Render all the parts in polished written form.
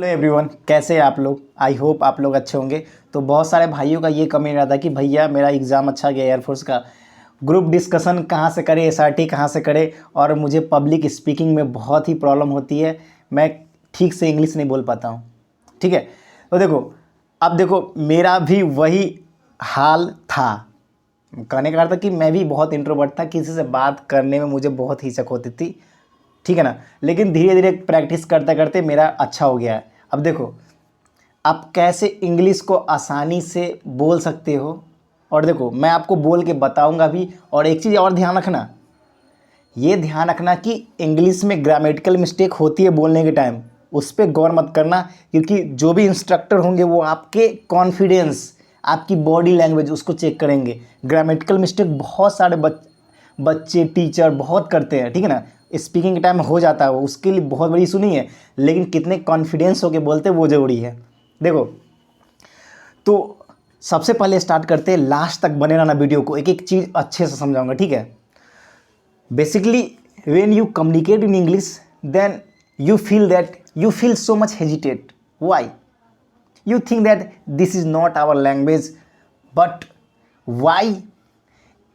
Hello everyone, कैसे हैं आप लोग। आई होप आप लोग अच्छे होंगे। तो बहुत सारे भाइयों का ये कमेंट आता कि भैया मेरा एग्ज़ाम अच्छा गया एयरफोर्स का, ग्रुप डिस्कशन कहाँ से करें, एसआरटी कहाँ से करें, और मुझे पब्लिक स्पीकिंग में बहुत ही प्रॉब्लम होती है, मैं ठीक से इंग्लिश नहीं बोल पाता हूँ। ठीक है, तो देखो, अब देखो मेरा भी वही हाल था। कहने का अर्थ था कि मैं भी बहुत इंट्रोवर्ट था, किसी से बात करने में मुझे बहुत हिचक होती थी। ठीक है ना, लेकिन धीरे धीरे प्रैक्टिस करते करते मेरा अच्छा हो गया है। अब देखो, आप कैसे इंग्लिश को आसानी से बोल सकते हो, और देखो मैं आपको बोल के बताऊंगा भी। और एक चीज़ और ध्यान रखना, ये ध्यान रखना कि इंग्लिश में ग्रामेटिकल मिस्टेक होती है बोलने के टाइम, उस पर गौर मत करना, क्योंकि जो भी इंस्ट्रक्टर होंगे वो आपके कॉन्फिडेंस, आपकी बॉडी लैंग्वेज उसको चेक करेंगे। ग्रामेटिकल मिस्टेक बहुत सारे बच्चे टीचर बहुत करते हैं। ठीक है ना, स्पीकिंग के टाइम में हो जाता है, वो उसके लिए बहुत बड़ी इशू नहीं है, लेकिन कितने कॉन्फिडेंस होके बोलते हैं वो ज़रूरी है। देखो, तो सबसे पहले स्टार्ट करते हैं, लास्ट तक बने रहना वीडियो को, एक एक चीज़ अच्छे से समझाऊंगा। ठीक है, basically when you communicate in English, then you feel so much hesitate. Why? You think that this is not our language, but why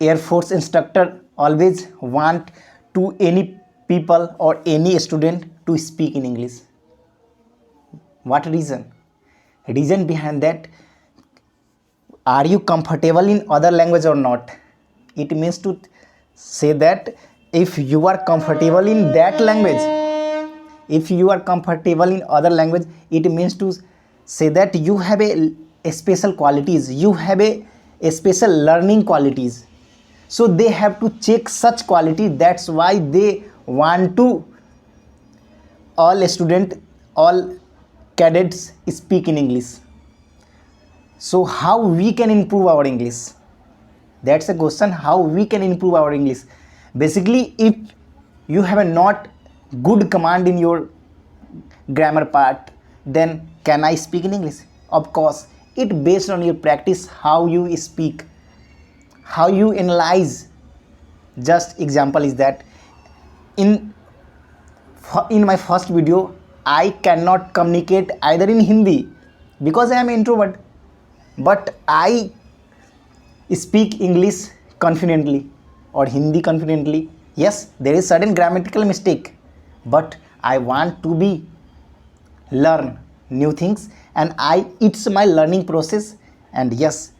Air Force instructor always want to any people or any student to speak in English? What reason behind that? Are you comfortable in other language or not? It means to say that if you are comfortable in that language, if you are comfortable in other language, it means to say that you have a special qualities, you have a special learning qualities. So they have to check such quality. That's why they want to all student, all cadets speak in English. So how we can improve our English? That's a question, how we can improve our English. Basically, if you have a not good command in your grammar part, then can I speak in English? Of course, it based on your practice, how you speak, how you analyze. Just example is that in my first video, I cannot communicate either in Hindi because I am introvert, but I speak English confidently or Hindi confidently. Yes, there is certain grammatical mistake, but I want to be learn new things, and it's my learning process, and yes,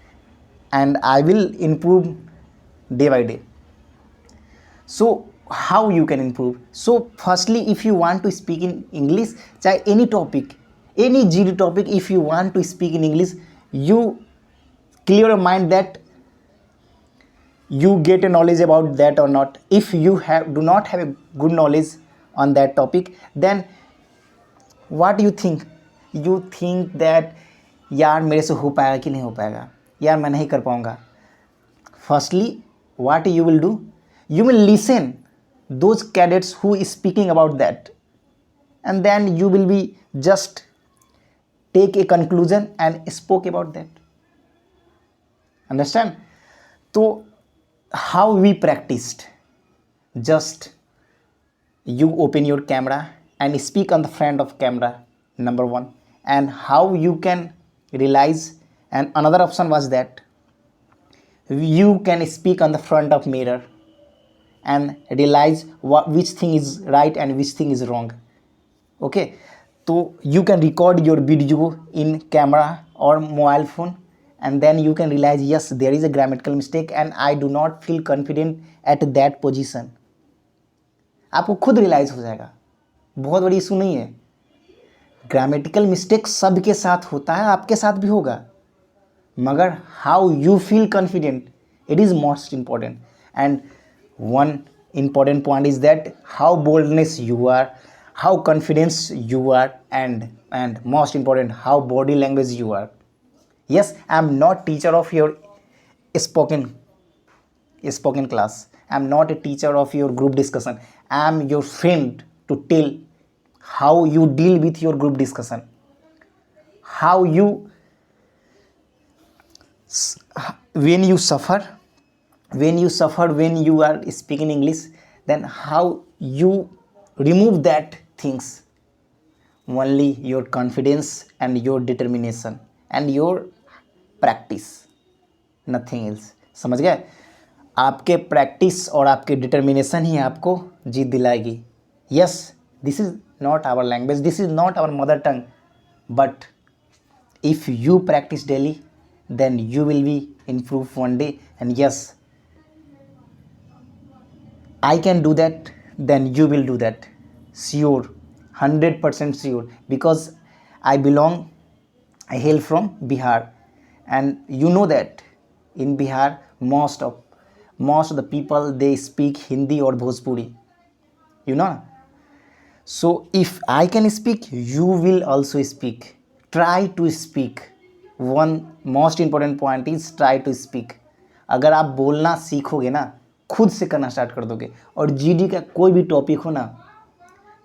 and I will improve day by day. So how you can improve? So firstly, if you want to speak in English, चाहे any topic, any GD topic, if you want to speak in English, you clear your mind that you get a knowledge about that or not. If you do not have a good knowledge on that topic, then what you think? You think that यार मेरे से हो पाएगा कि नहीं हो पाएगा, यार मैं नहीं कर पाऊँगा. Firstly, what you will do? You will listen those cadets who is speaking about that, and then you will be just take a conclusion and spoke about that. Understand? So how we practiced? Just you open your camera and speak on the front of camera, number one. And how you can realize, and another option was that you can speak on the front of mirror and realize which thing is right and which thing is wrong. Okay, so you can record your video in camera or mobile phone, and then you can realize, yes, there is a grammatical mistake and I do not feel confident at that position. आपको खुद realise हो जाएगा, बहुत बड़ी issue नहीं है. Grammatical mistake सबके साथ होता है, आपके साथ भी होगा, मगर how you feel confident, it is most important. And one important point is that how boldness you are, how confidence you are, and most important how body language you are. Yes, I am not teacher of your spoken class. I am not a teacher of your group discussion. I am your friend to tell how you deal with your group discussion. How you, when you suffer, when you are speaking English, then how you remove that things. Only your confidence and your determination and your practice, nothing else. समझ गए? आपके practice और आपके determination ही आपको जीत दिलाएगी। Yes, this is not our language, this is not our mother tongue, but if you practice daily then you will be improve one day, and yes, I can do that, then you will do that, sure, 100% sure, because I hail from Bihar, and you know that in Bihar most of the people they speak Hindi or Bhojpuri, you know. So if I can speak, you will also speak. Try to speak. One most important point is try to speak. अगर आप बोलना सीखोगे ना, खुद से करना start कर दोगे, और जीडी का कोई भी टॉपिक हो ना,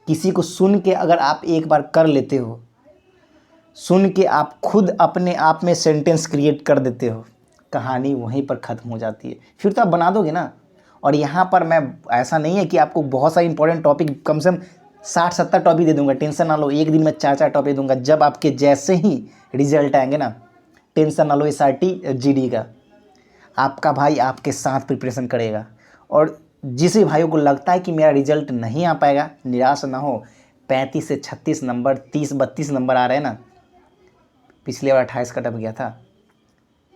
किसी को सुन के अगर आप एक बार कर लेते हो, सुन के आप खुद अपने आप में सेंटेंस क्रिएट कर देते हो, कहानी वहीं पर ख़त्म हो जाती है। फिर तो आप बना दोगे ना। और यहाँ पर मैं, ऐसा नहीं है कि आपको बहुत सारे इंपॉर्टेंट टॉपिक, कम से कम 60-70 टॉपिक दे दूंगा, टेंशन ना लो। एक दिन में 4-4 टॉपिक दूंगा। जब आपके जैसे ही रिजल्ट आएंगे ना, टेंशन ना लो, SRT GD का आपका भाई आपके साथ प्रिपरेशन करेगा। और जिस भी भाइयों को लगता है कि मेरा रिजल्ट नहीं आ पाएगा, निराश ना हो। 35 से 36 नंबर, 30-32 नंबर आ रहे हैं ना। पिछले बार 28 कटअप गया था,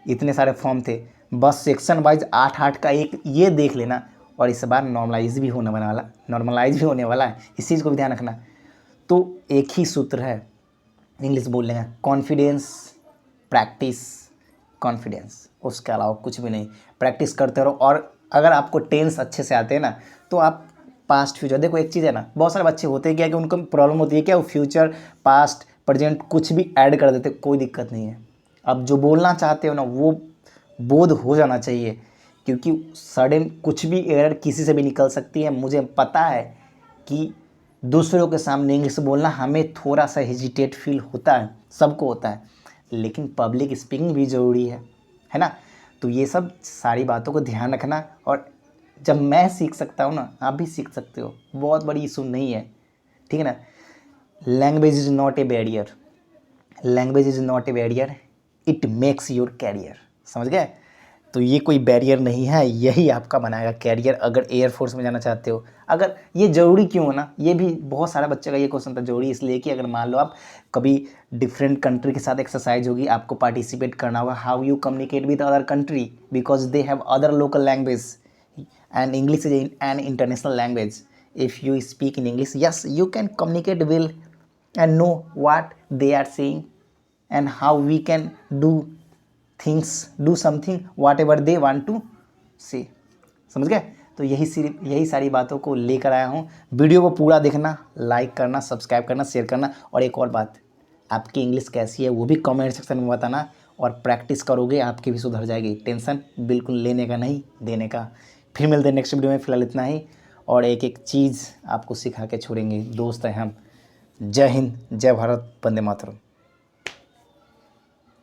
इतने सारे फॉर्म थे, बस सेक्शन वाइज 8-8 का एक ये देख लेना। और इस बार नॉर्मलाइज भी होने वाला है, इस चीज़ को भी ध्यान रखना। तो एक ही सूत्र है इंग्लिश बोलने का, कॉन्फिडेंस, प्रैक्टिस, कॉन्फिडेंस, उसके अलावा कुछ भी नहीं। प्रैक्टिस करते रहो। और अगर आपको टेंस अच्छे से आते हैं ना, तो आप पास्ट फ्यूचर, देखो एक चीज़ है ना, बहुत सारे बच्चे होते हैं क्या कि उनको प्रॉब्लम होती है क्या, वो फ्यूचर पास्ट प्रेजेंट कुछ भी ऐड कर देते, कोई दिक्कत नहीं है। अब जो बोलना चाहते हो ना, वो बोध हो जाना चाहिए, क्योंकि सडन कुछ भी एरर किसी से भी निकल सकती है। मुझे पता है कि दूसरों के सामने इंग्लिश बोलना हमें थोड़ा सा हेजिटेट फील होता है, सबको होता है, लेकिन पब्लिक स्पीकिंग भी ज़रूरी है ना। तो ये सब सारी बातों को ध्यान रखना। और जब मैं सीख सकता हूँ ना, आप भी सीख सकते हो, बहुत बड़ी इशू नहीं है, ठीक है ना। Language is not a barrier, language is not a barrier, it makes your career. समझ गए? तो ये कोई बैरियर नहीं है, यही आपका बनाएगा कैरियर, अगर एयरफोर्स में जाना चाहते हो। अगर ये ज़रूरी क्यों है ना, ये भी बहुत सारा बच्चे का ये क्वेश्चन था। ज़रूरी इसलिए कि अगर मान लो आप कभी डिफरेंट कंट्री के साथ एक्सरसाइज होगी, आपको पार्टिसिपेट करना होगा, how you communicate with other country, because they have other local language and English is an international language. If you speak in English, yes, you can communicate well and know what they are saying and how we can do things, do something whatever they want to say। समझ गए? तो यही सारी बातों को लेकर आया हूँ। वीडियो को पूरा देखना, लाइक करना, सब्सक्राइब करना, शेयर करना। और एक और बात, आपकी इंग्लिश कैसी है वो भी कमेंट सेक्शन में बताना, और प्रैक्टिस करोगे आपकी भी सुधर जाएगी। टेंशन बिल्कुल लेने का नहीं, देने का। फिर मिलते हैं नेक्स्ट वीडियो में, फिलहाल इतना ही। और एक एक चीज़ आपको सिखा के छोड़ेंगे, दोस्त हैं हम। जय हिंद, जय भारत, वंदे मातरम।